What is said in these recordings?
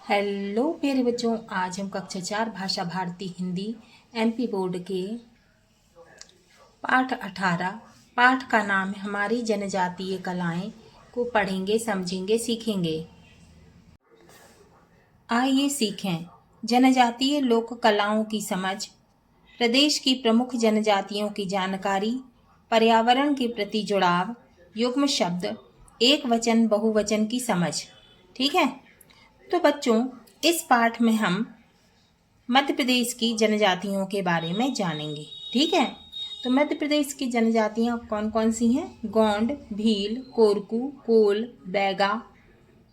Hello प्यारे बच्चों, आज हम कक्षा 4 भाषा भारती हिंदी एमपी बोर्ड के पाठ 18 पाठ का नाम है हमारी जनजातीय कलाएं को पढ़ेंगे, समझेंगे, सीखेंगे। आइए सीखें जनजातीय लोक कलाओं की समझ, प्रदेश की प्रमुख जनजातियों की जानकारी, पर्यावरण के प्रति जुड़ाव, युग्म शब्द, एक वचन बहुवचन की समझ। ठीक है, तो बच्चों इस पाठ में हम मध्य प्रदेश की जनजातियों के बारे में जानेंगे। ठीक है, तो मध्य प्रदेश की जनजातियां कौन कौन सी हैं? गोंड, भील, कोरकू, कोल, बैगा,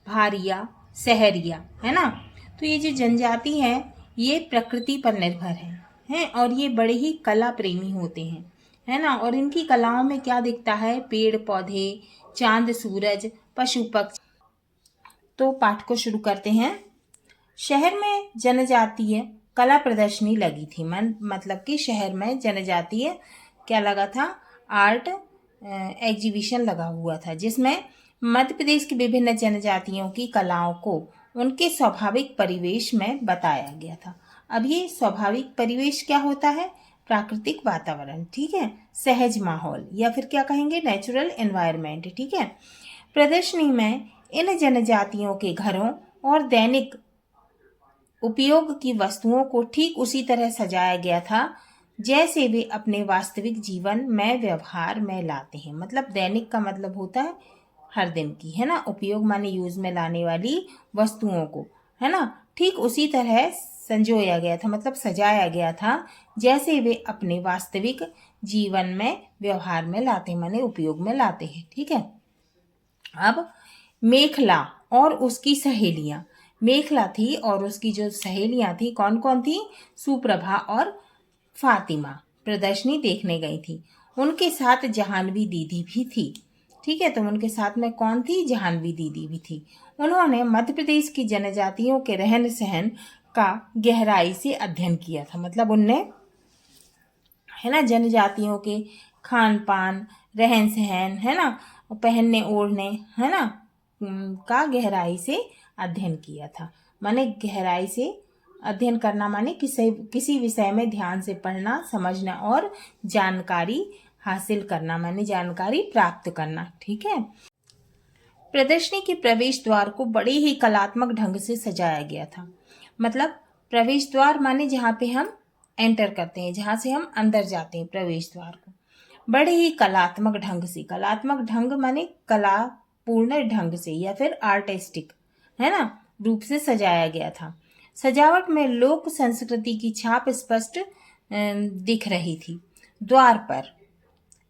भारिया, सहरिया, है ना। तो ये जो जनजाति है ये प्रकृति पर निर्भर हैं और ये बड़े ही कला प्रेमी होते हैं, है ना। और इनकी कलाओं में क्या दिखता है? पेड़ पौधे, चांद सूरज, पशु पक्षी। तो पाठ को शुरू करते हैं। शहर में जनजातीय कला प्रदर्शनी लगी थी। मतलब कि शहर में जनजातीय क्या लगा था? आर्ट एग्जीबिशन लगा हुआ था, जिसमें मध्य प्रदेश की विभिन्न जनजातियों की कलाओं को उनके स्वाभाविक परिवेश में बताया गया था। अब ये स्वाभाविक परिवेश क्या होता है? प्राकृतिक वातावरण, ठीक है, सहज माहौल या फिर क्या कहेंगे? Natural environment. ठीक है, प्रदर्शनी में इन जनजातियों के घरों और दैनिक उपयोग की वस्तुओं को ठीक उसी तरह सजाया गया था जैसे वे अपने वास्तविक जीवन में व्यवहार में लाते हैं। मतलब दैनिक का मतलब होता है हर दिन की, है ना। उपयोग माने यूज में लाने वाली वस्तुओं को, है ना, ठीक उसी तरह संजोया गया था, मतलब सजाया गया था जैसे वे अपने वास्तविक जीवन में व्यवहार में लाते, माने उपयोग में लाते हैं। ठीक है, अब मेखला और उसकी सहेलियां। मेखला थी और उसकी जो सहेलियां थी कौन कौन थी? सुप्रभा और फातिमा प्रदर्शनी देखने गई थी। उनके साथ जहानवी दीदी भी थी। ठीक है, तो उनके साथ में कौन थी? जहानवी दीदी भी थी। उन्होंने मध्य प्रदेश की जनजातियों के रहन सहन का गहराई से अध्ययन किया था। मतलब उनने, है ना, जनजातियों के खान पान, रहन सहन, है ना, पहनने ओढ़ने, है ना, का गहराई से अध्ययन किया था। माने गहराई से अध्ययन करना माने किसी विषय में ध्यान से पढ़ना, समझना और जानकारी हासिल करना, माने जानकारी प्राप्त करना। ठीक है, प्रदर्शनी के प्रवेश द्वार को बड़े ही कलात्मक ढंग से सजाया गया था। मतलब प्रवेश द्वार माने जहाँ पे हम एंटर करते हैं, जहाँ से हम अंदर जाते हैं, प्रवेश द्वार को बड़े ही कलात्मक ढंग से, कलात्मक ढंग माने कला पूर्ण ढंग से या फिर आर्टिस्टिक, है ना, रूप से सजाया गया था। सजावट में लोक संस्कृति की छाप स्पष्ट दिख रही थी। द्वार पर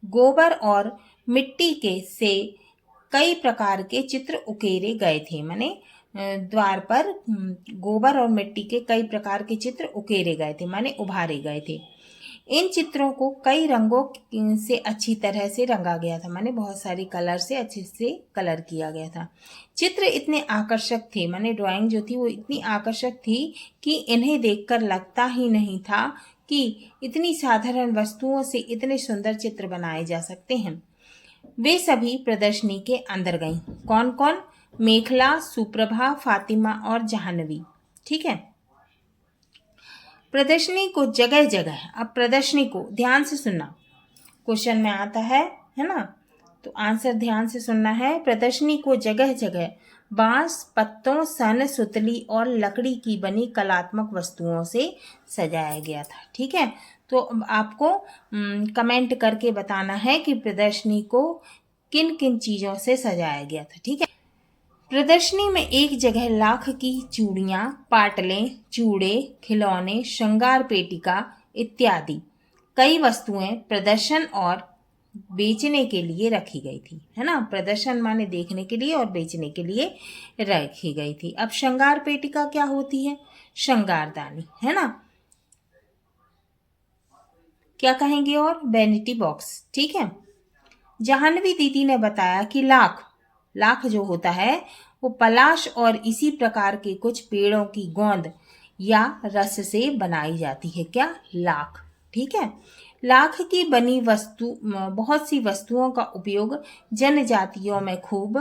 गोबर और मिट्टी के से कई प्रकार के चित्र उकेरे गए थे। माने द्वार पर गोबर और मिट्टी के कई प्रकार के चित्र उकेरे गए थे, माने उभारे गए थे। इन चित्रों को कई रंगों से अच्छी तरह से रंगा गया था, माने बहुत सारे कलर से अच्छे से कलर किया गया था। चित्र इतने आकर्षक थे, माने ड्राइंग जो थी वो इतनी आकर्षक थी कि इन्हें देखकर लगता ही नहीं था कि इतनी साधारण वस्तुओं से इतने सुंदर चित्र बनाए जा सकते हैं। वे सभी प्रदर्शनी के अंदर गईं। कौन कौन? मेखला, सुप्रभा, फातिमा और जाह्नवी। ठीक है, प्रदर्शनी को जगह जगह, अब प्रदर्शनी को ध्यान से सुनना, क्वेश्चन में आता है ना, तो आंसर ध्यान से सुनना है। प्रदर्शनी को जगह जगह बांस, पत्तों, सन, सुतली और लकड़ी की बनी कलात्मक वस्तुओं से सजाया गया था। ठीक है, तो अब आपको कमेंट करके बताना है कि प्रदर्शनी को किन किन चीजों से सजाया गया था। ठीक है, प्रदर्शनी में एक जगह लाख की चूड़ियां, पाटलें, चूड़े, खिलौने, श्रृंगार पेटिका इत्यादि कई वस्तुएं प्रदर्शन और बेचने के लिए रखी गई थी, है ना। प्रदर्शन माने देखने के लिए और बेचने के लिए रखी गई थी। अब श्रृंगार पेटिका क्या होती है? श्रृंगारदानी, है ना, क्या कहेंगे, और वैनिटी बॉक्स। ठीक है, जाह्नवी दीदी ने बताया कि लाख, लाख जो होता है वो पलाश और इसी प्रकार के कुछ पेड़ों की गोंद या रस से बनाई जाती है। क्या? लाख। ठीक है, लाख की बनी वस्तु, बहुत सी वस्तुओं का उपयोग जनजातियों में खूब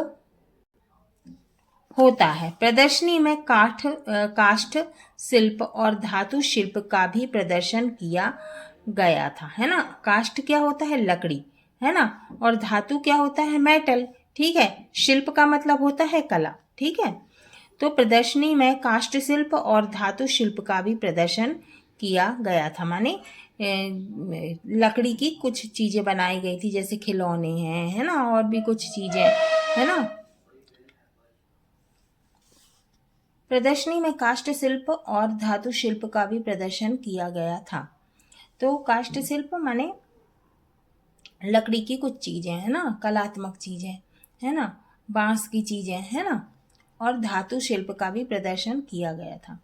होता है। प्रदर्शनी में काष्ठ शिल्प और धातु शिल्प का भी प्रदर्शन किया गया था, है ना। काष्ठ क्या होता है? लकड़ी, है ना। और धातु क्या होता है? मेटल, ठीक है। शिल्प का मतलब होता है कला, ठीक है। तो प्रदर्शनी में काष्ठ शिल्प और धातु शिल्प का भी प्रदर्शन किया गया था, माने लकड़ी की कुछ चीजें बनाई गई थी, जैसे खिलौने हैं, है ना, और भी कुछ चीजें, है ना। प्रदर्शनी में काष्ठ शिल्प और धातु शिल्प का भी प्रदर्शन किया गया था। तो काष्ठ शिल्प माने लकड़ी की कुछ चीजें, है ना, कलात्मक चीजें, है ना, बांस की चीजें, है ना। और धातु शिल्प का भी प्रदर्शन किया गया था।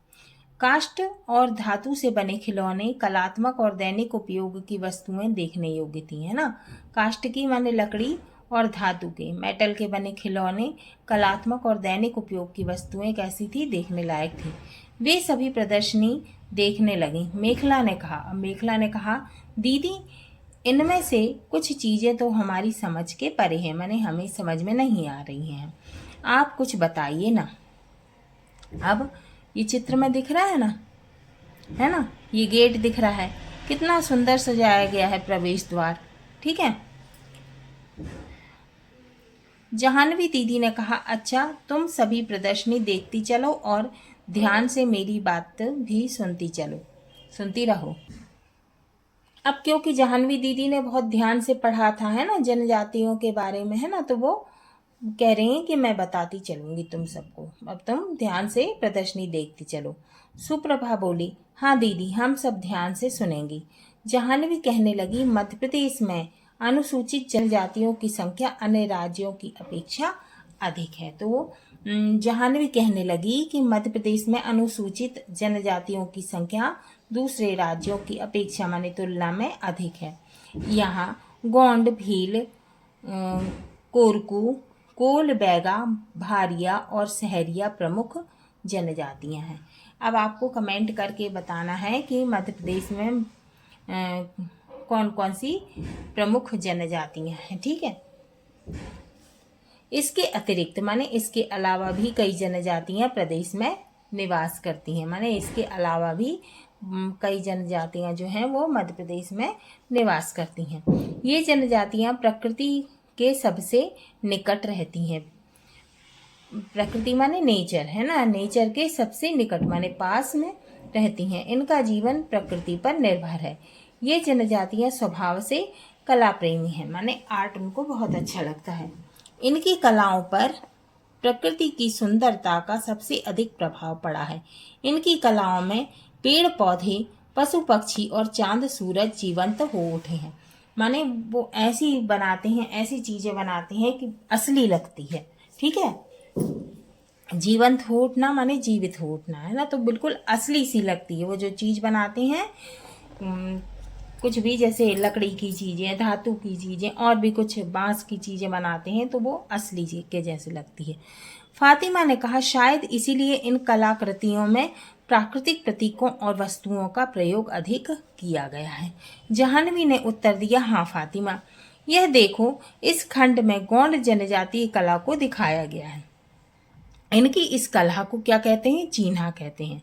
काष्ठ और धातु से बने खिलौने कलात्मक और दैनिक उपयोग की वस्तुएं देखने योग्य थी, है ना। काष्ठ की माने लकड़ी और धातु के मेटल के बने खिलौने कलात्मक और दैनिक उपयोग की वस्तुएं कैसी थी? देखने लायक थी। वे सभी प्रदर्शनी देखने लगी। मेखला ने कहा, दीदी इनमें से कुछ चीजें तो हमारी समझ के परे हैं, माने हमें समझ में नहीं आ रही हैं, आप कुछ बताइए ना। अब ये चित्र में दिख रहा है ना, ये गेट दिख रहा है, कितना सुंदर सजाया गया है प्रवेश द्वार, ठीक है। जाह्नवी दीदी ने कहा, अच्छा तुम सभी प्रदर्शनी देखती चलो और ध्यान से मेरी बात भी सुनती रहो। अब क्योंकि जाह्नवी दीदी ने बहुत ध्यान से पढ़ा था, है ना, जनजातियों के बारे में, है ना, तो वो कह रही हैं कि मैं बताती चलूंगी तुम सबको, अब तुम ध्यान से प्रदर्शनी देखती चलो। सुप्रभा बोली, हाँ दीदी, हम सब ध्यान से सुनेंगी। जाह्नवी कहने लगी, मध्य प्रदेश में अनुसूचित जनजातियों की संख्या अन्य राज्यों की अपेक्षा अधिक है। तो जाह्नवी कहने लगी कि मध्य प्रदेश में अनुसूचित जनजातियों की संख्या दूसरे राज्यों की अपेक्षा माने तुलना में अधिक है। यहाँ गोंड, भील, कोरकू, कोल, बैगा, भारिया और सहरिया प्रमुख जनजातियां हैं। अब आपको कमेंट करके बताना है कि मध्य प्रदेश में कौन कौन सी प्रमुख जनजातियां हैं, ठीक है। इसके अतिरिक्त माने इसके अलावा भी कई जनजातियां प्रदेश में निवास करती हैं, माने इसके अलावा भी कई जनजातियां जो हैं वो मध्य प्रदेश में निवास करती हैं। ये जनजातियां प्रकृति के सबसे निकट रहती हैं। प्रकृति माने नेचर, है ना, नेचर के सबसे निकट माने पास में रहती हैं। इनका जीवन प्रकृति पर निर्भर है। ये जनजातियां स्वभाव से कला प्रेमी हैं, माने आर्ट उनको बहुत अच्छा लगता है। इनकी कलाओं पर प्रकृति की सुंदरता का सबसे अधिक प्रभाव पड़ा है। इनकी कलाओं में पेड़ पौधे, पशु पक्षी और चांद सूरज जीवंत हो उठे हैं, माने वो ऐसी बनाते हैं, ऐसी चीजें बनाते हैं कि असली लगती है, ठीक है। जीवंत हो उठना माने जीवित हो उठना, है ना, तो बिल्कुल असली सी लगती है वो जो चीज बनाते हैं। कुछ भी जैसे लकड़ी की चीजें, धातु की चीजें और भी कुछ बांस की चीजें बनाते हैं तो वो असली के जैसे लगती है। फातिमा ने कहा, शायद इसीलिए इन कलाकृतियों में प्राकृतिक प्रतीकों और वस्तुओं का प्रयोग अधिक किया गया है। जाह्नवी ने उत्तर दिया, हाँ फातिमा, यह देखो, इस खंड में गोंड जनजातीय कला को दिखाया गया है। इनकी इस कला को क्या कहते हैं? चीन्हा कहते हैं।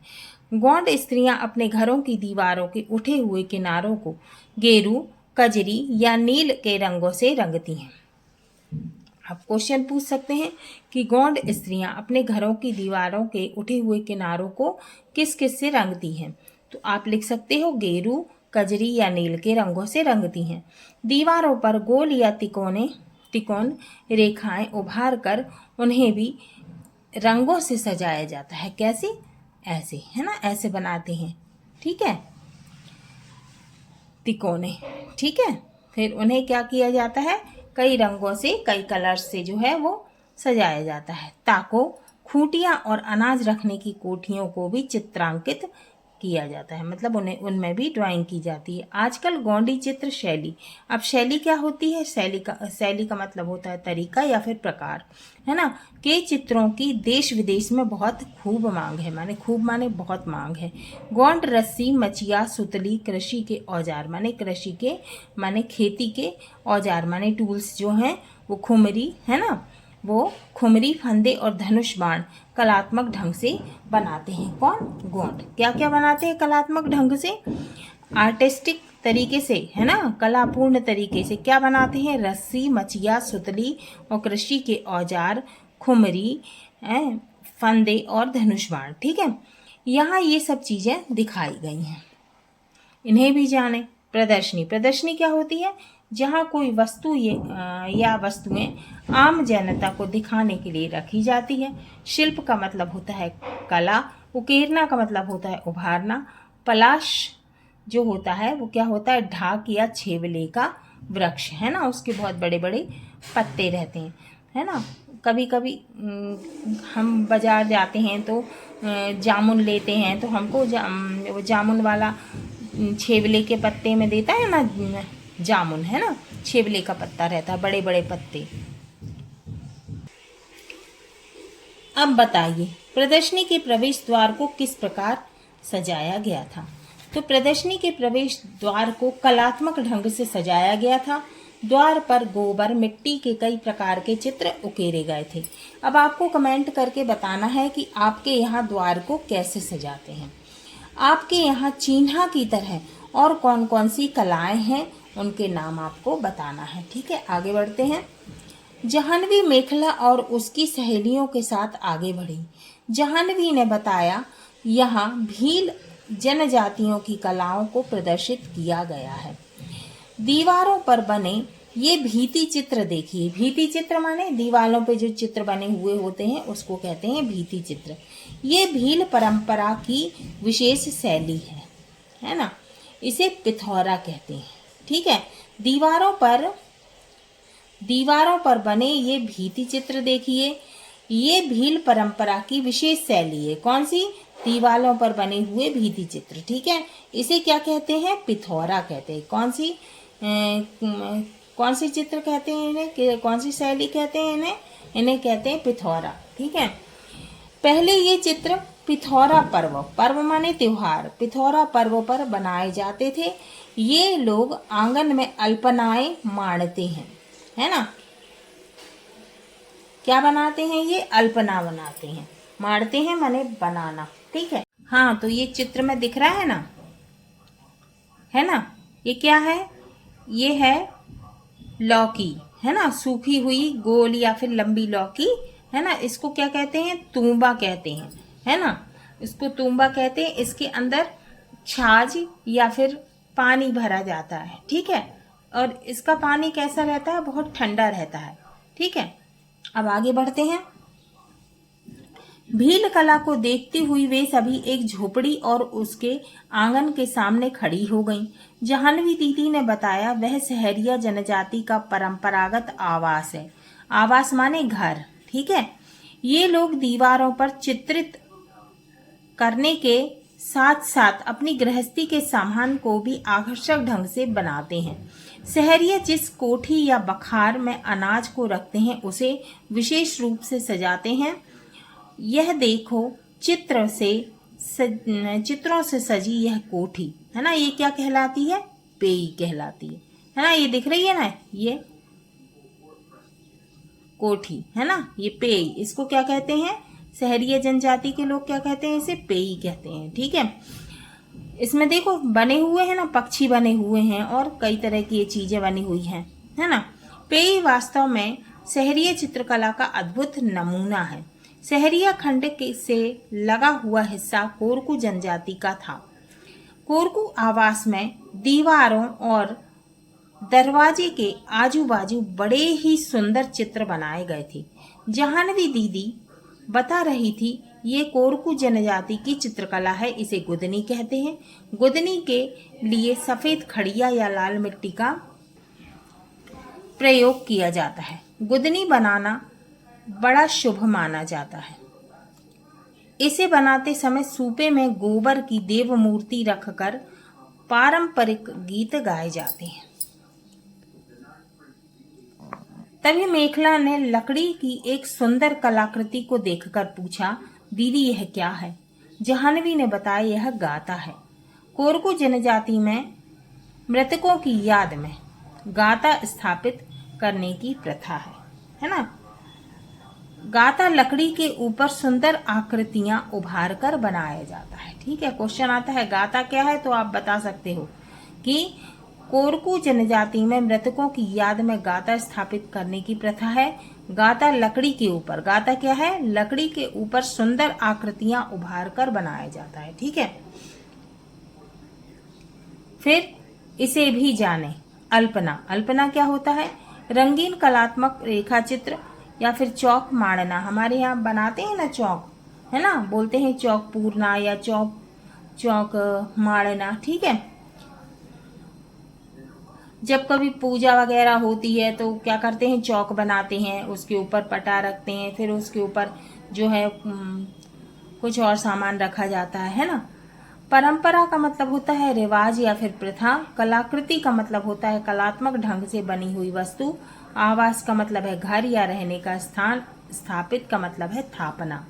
गोंड स्त्रियां अपने घरों की दीवारों के उठे हुए किनारों को गेरू, कजरी या नील के रंगों से रंगती हैं। आप क्वेश्चन पूछ सकते हैं कि गोंड स्त्रियां अपने घरों की दीवारों के उठे हुए किनारों को किस किस से रंगती हैं? तो आप लिख सकते हो गेरू, कजरी या नील के रंगों से रंगती हैं। दीवारों पर गोल या तिकोन रेखाएं उभार कर उन्हें भी रंगों से सजाया जाता है। कैसे? ऐसे, है ना, ऐसे बनाते हैं, ठीक है, तिकोने, ठीक है। फिर उन्हें क्या किया जाता है? कई रंगों से, कई कलर्स से जो है वो सजाया जाता है। ताको, खूंटियां और अनाज रखने की कोठियों को भी चित्रांकित किया जाता है, मतलब उनमें भी ड्राइंग की जाती है। आजकल गोंडी चित्र शैली, अब शैली क्या होती है? शैली का मतलब होता है तरीका या फिर प्रकार, है ना, के चित्रों की देश विदेश में बहुत खूब मांग है, माने खूब माने बहुत मांग है। गोंड रस्सी, मचिया, सुतली कृषि के औजार माने कृषि के माने खेती के औजार माने टूल्स जो हैं वो खुमरी, है ना, वो खुमरी, फंदे और धनुष बाण कलात्मक ढंग से बनाते हैं। कौन? गोंड। क्या क्या बनाते हैं कलात्मक ढंग से? आर्टिस्टिक तरीके से, है ना, कलापूर्ण तरीके से क्या बनाते हैं? रस्सी, मचिया, सुतली और कृषि के औजार, खुमरी, फंदे और धनुष बाण। ठीक है, यहाँ ये सब चीजें दिखाई गई हैं, इन्हें भी जाने। प्रदर्शनी। प्रदर्शनी क्या होती है? जहाँ कोई वस्तु या वस्तुएं आम जनता को दिखाने के लिए रखी जाती है। शिल्प का मतलब होता है कला, उकेरना का मतलब होता है उभारना, पलाश जो होता है वो क्या होता है? ढाक या छेवले का वृक्ष, है ना, उसके बहुत बड़े बड़े पत्ते रहते हैं, है ना। कभी कभी हम बाजार जाते हैं तो जामुन लेते हैं तो हमको वो जामुन वाला छेवले के पत्ते में देता है ना जामुन, है ना, छेवले का पत्ता रहता है, बड़े बड़े पत्ते। अब बताइए प्रदर्शनी के प्रवेश द्वार को किस प्रकार सजाया गया था? तो प्रदर्शनी के प्रवेश द्वार को कलात्मक ढंग से सजाया गया था। द्वार पर गोबर, मिट्टी के कई प्रकार के चित्र उकेरे गए थे। अब आपको कमेंट करके बताना है कि आपके यहाँ द्वार को कैसे सजाते हैं। आपके यहाँ चिन्हा की तरह और कौन कौन सी कलाएं हैं, उनके नाम आपको बताना है। ठीक है, आगे बढ़ते हैं। जाह्नवी मेखला और उसकी सहेलियों के साथ आगे बढ़ी। जाह्नवी ने बताया, यहाँ भील जनजातियों की कलाओं को प्रदर्शित किया गया है। दीवारों पर बने ये भीति चित्र देखिए। भीति चित्र माने दीवारों पे जो चित्र बने हुए होते हैं उसको कहते हैं भीति चित्र। ये भील परंपरा की विशेष शैली है ना। इसे पिथौरा कहते हैं। ठीक है, दीवारों पर बने ये भीति चित्र देखिए। ये भील परंपरा की विशेष शैली है। कौन सी? दीवारों पर बने हुए भीति चित्र। ठीक है, इसे क्या कहते हैं? पिथौरा कहते हैं। कौन सी चित्र कहते हैं इन्हें? कौन सी शैली कहते हैं इन्हें? इन्हें कहते हैं पिथौरा। ठीक है, पहले ये चित्र पिथौरा पर्व माने त्योहार, पिथौरा पर्व पर बनाए जाते थे। ये लोग आंगन में अल्पनाएं माणते हैं, है ना। क्या बनाते हैं? ये अल्पना बनाते हैं। मारते हैं माने बनाना। ठीक है, हाँ, तो ये चित्र में दिख रहा है ना, ये क्या है? ये है लौकी, है ना, सूखी हुई गोल या फिर लंबी लौकी, है ना। इसको क्या कहते हैं? तूंबा कहते हैं, है ना। इसको तूंबा कहते हैं। इसके अंदर छाछ या फिर पानी भरा जाता है। ठीक है, और इसका पानी कैसा रहता है? बहुत ठंडा रहता है। ठीक है, अब आगे बढ़ते हैं। भील कला को देखती हुई वे सभी एक झोपड़ी और उसके आंगन के सामने खड़ी हो गईं। जाह्नवी दीदी ने बताया, वह सहरिया जनजाति का परंपरागत आवास है। आवास माने घर। ठीक है, ये लोग दीवारों पर चित्रित करने के साथ साथ अपनी गृहस्थी के सामान को भी आकर्षक ढंग से बनाते हैं। सहरिया जिस कोठी या बखार में अनाज को रखते हैं उसे विशेष रूप से सजाते हैं। यह देखो चित्रों से सजी यह कोठी, है ना, ये क्या कहलाती है? पेई कहलाती है ना। ये दिख रही है ना, ये कोठी, है ना, ये पेई। इसको क्या कहते हैं? सहरिया जनजाति के लोग क्या कहते हैं? इसे पेई कहते हैं। ठीक है, इसमें देखो बने हुए हैं ना, पक्षी बने हुए हैं और कई तरह की ये चीजें बनी हुई हैं, है ना। पेई वास्तव में सहरिया चित्रकला का अद्भुत नमूना है। सहरिया खंड से लगा हुआ हिस्सा कोरकू जनजाति का था। कोरकू आवास में दीवारों और दरवाजे के आजू बाजू बड़े ही सुंदर चित्र बनाए गए थे। जाह्नवी दीदी बता रही थी, ये कोरकू जनजाति की चित्रकला है। इसे गुदनी कहते हैं। गुदनी के लिए सफेद खड़िया या लाल मिट्टी का प्रयोग किया जाता है। गुदनी बनाना बड़ा शुभ माना जाता है। इसे बनाते समय सूपे में गोबर की देव मूर्ति रखकर पारंपरिक गीत गाए जाते हैं। तभी मेखला ने लकड़ी की एक सुंदर कलाकृति को देखकर पूछा, दीदी यह क्या है? जाह्नवी ने बताया, यह गाता है। कोरकू जनजाति में मृतकों की याद में गाता स्थापित करने की प्रथा है ना। गाता लकड़ी के ऊपर सुंदर आकृतियां उभार कर बनाया जाता है। ठीक है, क्वेश्चन आता है गाता क्या है, तो आप बता सकते हो कि कोरकू जनजाति में मृतकों की याद में गाता स्थापित करने की प्रथा है। गाता लकड़ी के ऊपर, गाता क्या है, लकड़ी के ऊपर सुंदर आकृतियां उभार कर बनाया जाता है। ठीक है, फिर इसे भी जाने। अल्पना, अल्पना क्या होता है, रंगीन कलात्मक रेखा चित्र या फिर चौक मांडना। हमारे यहाँ बनाते हैं ना चौक, है ना, बोलते हैं चौक पूरना या चौक मांडना। ठीक है, जब कभी पूजा वगैरह होती है तो क्या करते हैं, चौक बनाते हैं, उसके ऊपर पटा रखते हैं, फिर उसके ऊपर जो है कुछ और सामान रखा जाता है ना। परंपरा का मतलब होता है रिवाज या फिर प्रथा। कलाकृति का मतलब होता है कलात्मक ढंग से बनी हुई वस्तु। आवास का मतलब है घर या रहने का स्थान। स्थापित का मतलब है स्थापना।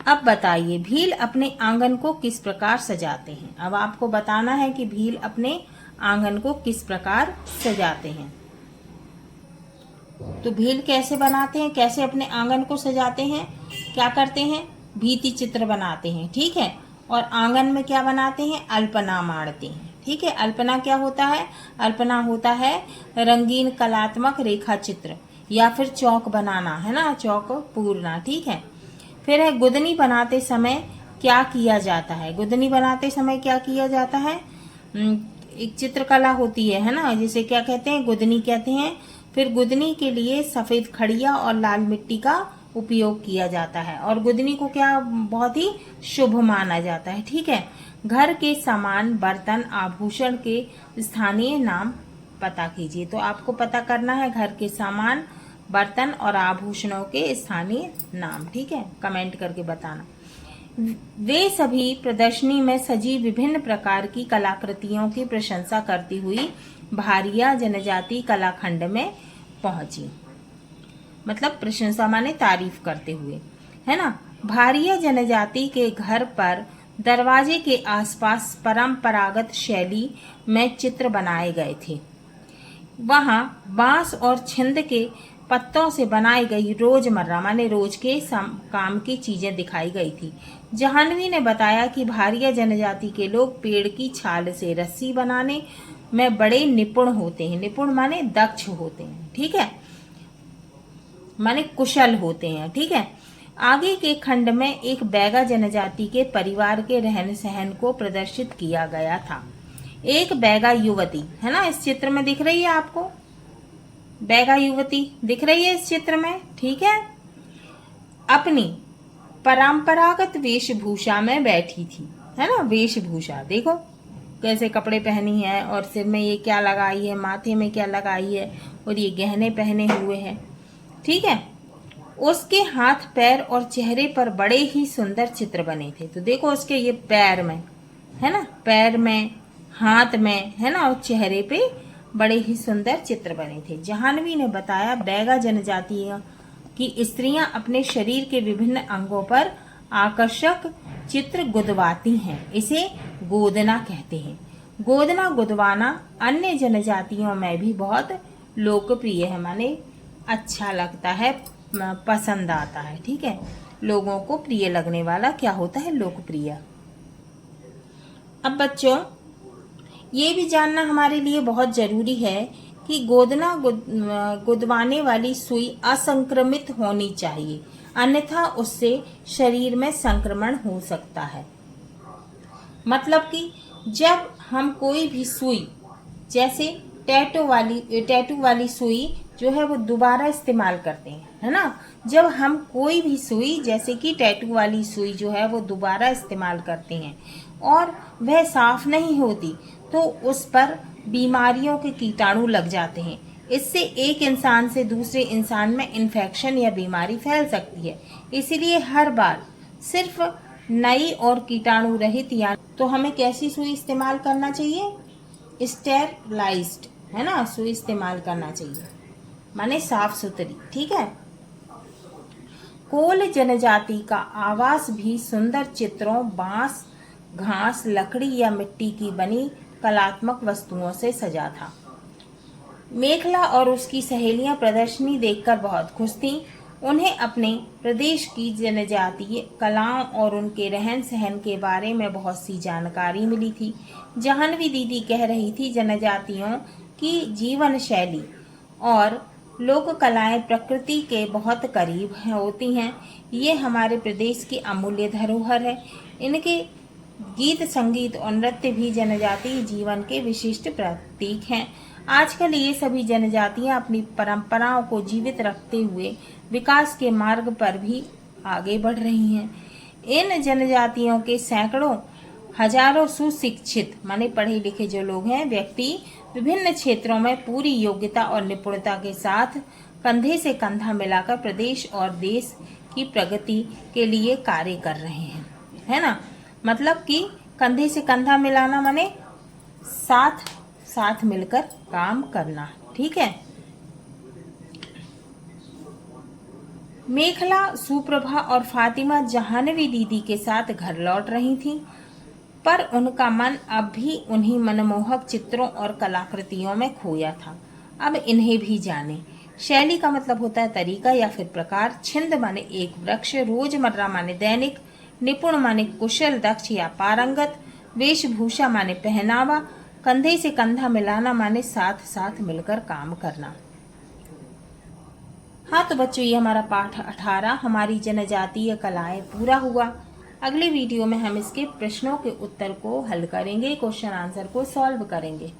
अब बताइए भील अपने आंगन को किस प्रकार सजाते हैं। अब आपको बताना है कि भील अपने आंगन को किस प्रकार सजाते हैं। तो भील कैसे बनाते हैं, कैसे अपने आंगन को सजाते हैं, क्या करते हैं, भित्ति चित्र बनाते हैं। ठीक है, और आंगन में क्या बनाते हैं, अल्पना मारते हैं। ठीक है, अल्पना क्या होता है, अल्पना होता है रंगीन कलात्मक रेखा चित्र या फिर चौक बनाना, है ना, चौक पूरना। ठीक है, फिर है गुदनी बनाते समय क्या किया जाता है। गुदनी बनाते समय क्या किया जाता है, एक चित्रकला होती है ना, जिसे क्या कहते हैं, गुदनी कहते हैं। फिर गुदनी के लिए सफेद खड़िया और लाल मिट्टी का उपयोग किया जाता है और गुदनी को क्या बहुत ही शुभ माना जाता है। ठीक है, घर के सामान, बर्तन, आभूषण के स्थानीय नाम पता कीजिए। तो आपको पता करना है घर के सामान, बर्तन और आभूषणों के स्थानीय नाम। ठीक है, कमेंट करके बताना। वे सभी प्रदर्शनी में सजी विभिन्न प्रकार की कलाकृतियों की प्रशंसा करती हुई भारिया जनजाति कलाखंड में पहुंची। मतलब प्रशंसा माने तारीफ करते हुए, है ना। भारिया जनजाति के घर पर दरवाजे के आसपास परंपरागत शैली में चित्र बनाए गए थे। वहां बांस और छिंद के पत्तों से बनाई गई रोजमर्रा माने रोज के काम की चीजें दिखाई गई थी। जाह्नवी ने बताया कि भारिया जनजाति के लोग पेड़ की छाल से रस्सी बनाने में बड़े निपुण होते हैं। निपुण माने दक्ष होते हैं। ठीक है, माने कुशल होते हैं। ठीक है, आगे के खंड में एक बैगा जनजाति के परिवार के रहन सहन को प्रदर्शित किया गया था। एक बैगा युवती, है ना, इस चित्र में दिख रही है आपको, बैगा युवती दिख रही है इस चित्र में। ठीक है, अपनी परंपरागत वेशभूषा में बैठी थी, है ना, वेशभूषा देखो कैसे कपड़े पहनी है और सिर में ये क्या लगाई है, माथे में क्या लगाई है और ये गहने पहने हुए हैं। ठीक है, उसके हाथ, पैर और चेहरे पर बड़े ही सुंदर चित्र बने थे। तो देखो उसके ये पैर में, है ना, पैर में, हाथ में, है ना, और चेहरे पे बड़े ही सुंदर चित्र बने थे। जाह्नवी ने बताया बैगा जनजातियों की स्त्रियां अपने शरीर के विभिन्न अंगों पर आकर्षक चित्र गुदवाती हैं। इसे गोदना कहते हैं। गोदना गुदवाना अन्य जनजातियों में भी बहुत लोकप्रिय है, माने अच्छा लगता है, पसंद आता है। ठीक है, लोगों को प्रिय लगने वाला क्या होता है, लोकप्रिय। अब बच्चों ये भी जानना हमारे लिए बहुत जरूरी है कि गोदना गुदवाने वाली सुई असंक्रमित होनी चाहिए, अन्यथा उससे शरीर में संक्रमण हो सकता है। मतलब कि जब हम कोई भी सुई, जैसे टैटू वाली सुई जो है वो दोबारा इस्तेमाल करते हैं, है ना। जब हम कोई भी सुई जैसे कि टैटू वाली सुई जो है वो दोबारा इस्तेमाल करते हैं और वह साफ नहीं होती तो उस पर बीमारियों के कीटाणु लग जाते हैं। इससे एक इंसान से दूसरे इंसान में इन्फेक्शन या बीमारी फैल सकती है। इसीलिए हर बार सिर्फ नई और कीटाणु रहित या तो हमें कैसी सुई इस्तेमाल करना चाहिए, स्टेरलाइज्ड, है ना, सुई इस्तेमाल करना चाहिए, माने साफ सुथरी। ठीक है, कोल जनजाति का आवास भी सुंदर चित्रों, बांस, घास, लकड़ी या मिट्टी की बनी कलात्मक वस्तुओं से सजा था। मेखला और उसकी सहेलियां प्रदर्शनी देखकर बहुत खुश थीं। उन्हें अपने प्रदेश की जनजातीय कलाओं और उनके रहन सहन के बारे में बहुत सी जानकारी मिली थी। जाह्नवी दीदी कह रही थी, जनजातियों की जीवन शैली और लोक कलाएं प्रकृति के बहुत करीब होती हैं। ये हमारे प्रदेश की अमूल्य धरोहर है। इनके गीत, संगीत और नृत्य भी जनजातीय जीवन के विशिष्ट प्रतीक हैं। आजकल ये सभी जनजातियां अपनी परंपराओं को जीवित रखते हुए विकास के मार्ग पर भी आगे बढ़ रही हैं। इन जनजातियों के सैकड़ों हजारों सुशिक्षित माने पढ़े लिखे जो लोग हैं व्यक्ति विभिन्न क्षेत्रों में पूरी योग्यता और निपुणता के साथ कंधे से कंधा मिलाकर प्रदेश और देश की प्रगति के लिए कार्य कर रहे हैं, है ना। मतलब कि कंधे से कंधा मिलाना माने साथ साथ मिलकर काम करना, ठीक है। मेखला, सुप्रभा और फातिमा जाह्नवी दीदी के साथ घर लौट रही थीं, पर उनका मन अब भी उन्हीं मनमोहक चित्रों और कलाकृतियों में खोया था। अब इन्हें भी जाने। शैली का मतलब होता है तरीका या फिर प्रकार। छिंद माने एक वृक्ष, रोजमर्रा माने दैनिक, निपुण माने कुशल, दक्ष या पारंगत, वेशभूषा माने पहनावा, कंधे से कंधा मिलाना माने साथ साथ मिलकर काम करना। हाँ तो बच्चों, ये हमारा पाठ 18 हमारी जनजातीय कलाएं पूरा हुआ। अगले वीडियो में हम इसके प्रश्नों के उत्तर को हल करेंगे, क्वेश्चन आंसर को सॉल्व करेंगे।